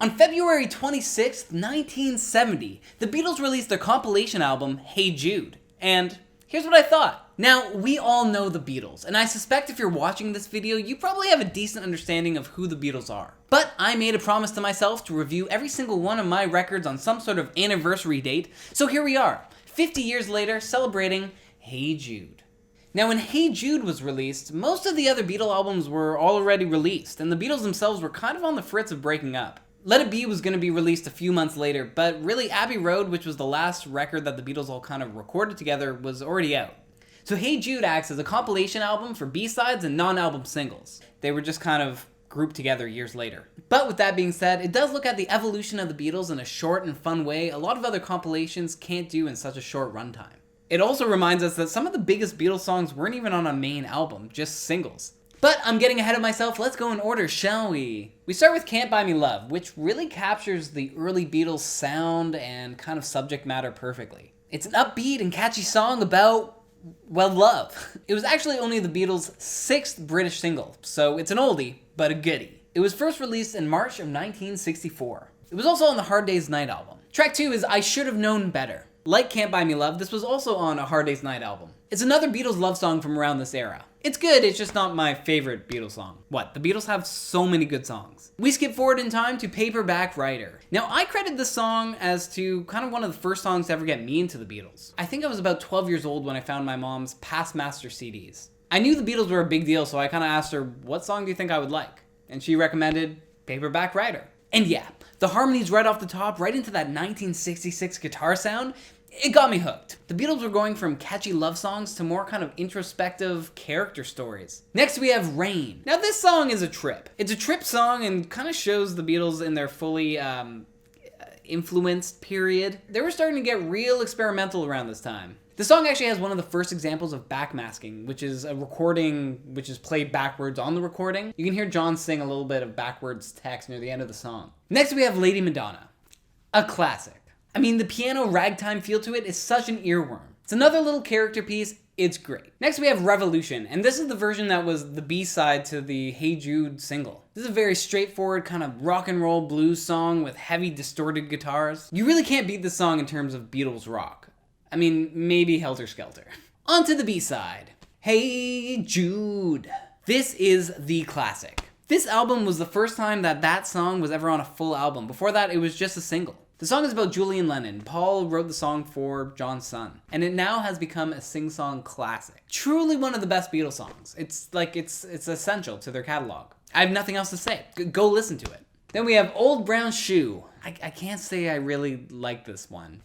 On February 26, 1970, the Beatles released their compilation album, Hey Jude. And here's what I thought. Now, we all know the Beatles, and I suspect if you're watching this video, you probably have a decent understanding of who the Beatles are. But I made a promise to myself to review every single one of my records on some sort of anniversary date, so here we are, 50 years later, celebrating Hey Jude. Now, when Hey Jude was released, most of the other Beatle albums were already released, and the Beatles themselves were kind of on the fritz of breaking up. Let It Be was going to be released a few months later, but really Abbey Road, which was the last record that the Beatles all kind of recorded together, was already out. So Hey Jude acts as a compilation album for B-sides and non-album singles. They were just kind of grouped together years later. But with that being said, it does look at the evolution of the Beatles in a short and fun way a lot of other compilations can't do in such a short runtime. It also reminds us that some of the biggest Beatles songs weren't even on a main album, just singles. But I'm getting ahead of myself, let's go in order, shall we? We start with Cant Buy Me Love, which really captures the early Beatles sound and kind of subject matter perfectly. It's an upbeat and catchy song about, well, love. It was actually only the Beatles' 6th British single, so it's an oldie, but a goodie. It was first released in March of 1964. It was also on the Hard Day's Night album. Track 2 is I Should Have Known Better. Like Cant Buy Me Love, this was also on a Hard Day's Night album. It's another Beatles love song from around this era. It's good, it's just not my favorite Beatles song. What, the Beatles have so many good songs. We skip forward in time to Paperback Writer. Now, I credit this song as to kind of one of the first songs to ever get me into the Beatles. I think I was about 12 years old when I found my mom's Past Master CDs. I knew the Beatles were a big deal, so I kind of asked her, what song do you think I would like? And she recommended Paperback Writer. And yeah, the harmonies right off the top, right into that 1966 guitar sound, it got me hooked. The Beatles were going from catchy love songs to more kind of introspective character stories. Next we have Rain. Now this song is a trip. It's a trip song and kind of shows the Beatles in their fully influenced period. They were starting to get real experimental around this time. The song actually has one of the first examples of backmasking, which is a recording which is played backwards on the recording. You can hear John sing a little bit of backwards text near the end of the song. Next we have Lady Madonna, a classic. I mean, the piano ragtime feel to it is such an earworm. It's another little character piece, it's great. Next we have Revolution, and this is the version that was the B-side to the Hey Jude single. This is a very straightforward kind of rock and roll blues song with heavy distorted guitars. You really can't beat this song in terms of Beatles rock. I mean, maybe Helter Skelter. On to the B-side. Hey Jude. This is the classic. This album was the first time that song was ever on a full album. Before that, it was just a single. The song is about Julian Lennon. Paul wrote the song for John's son, and it now has become a sing-song classic. Truly one of the best Beatles songs. It's essential to their catalog. I have nothing else to say. Go listen to it. Then we have Old Brown Shoe. I can't say I really like this one.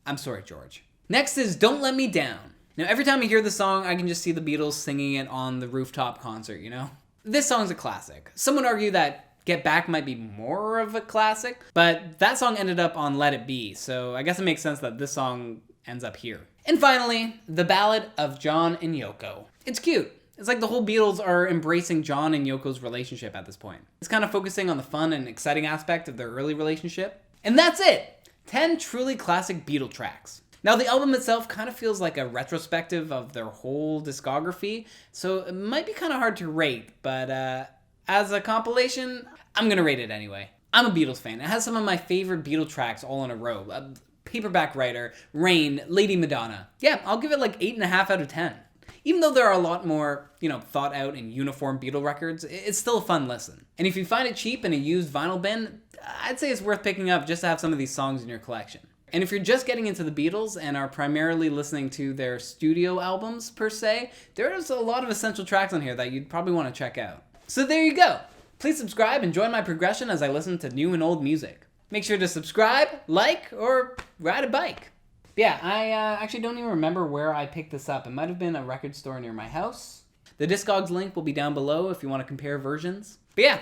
I'm sorry, George. Next is Don't Let Me Down. Now every time I hear this song, I can just see the Beatles singing it on the rooftop concert, you know? This song's a classic. Some would argue that Get Back might be more of a classic, but that song ended up on Let It Be, so I guess it makes sense that this song ends up here. And finally, The Ballad of John and Yoko. It's cute. It's like the whole Beatles are embracing John and Yoko's relationship at this point. It's kind of focusing on the fun and exciting aspect of their early relationship. And that's it! 10 truly classic Beatle tracks. Now the album itself kind of feels like a retrospective of their whole discography, so it might be kind of hard to rate, but as a compilation, I'm gonna rate it anyway. I'm a Beatles fan. It has some of my favorite Beatle tracks all in a row. Paperback Writer, Rain, Lady Madonna. Yeah, I'll give it like 8.5 out of 10. Even though there are a lot more, thought out and uniform Beatle records, it's still a fun listen. And if you find it cheap in a used vinyl bin, I'd say it's worth picking up just to have some of these songs in your collection. And if you're just getting into the Beatles and are primarily listening to their studio albums per se, there's a lot of essential tracks on here that you'd probably want to check out. So there you go. Please subscribe and join my progression as I listen to new and old music. Make sure to subscribe, like, or ride a bike. Yeah, I actually don't even remember where I picked this up. It might have been a record store near my house. The Discogs link will be down below if you want to compare versions. But yeah,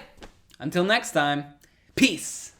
until next time, peace!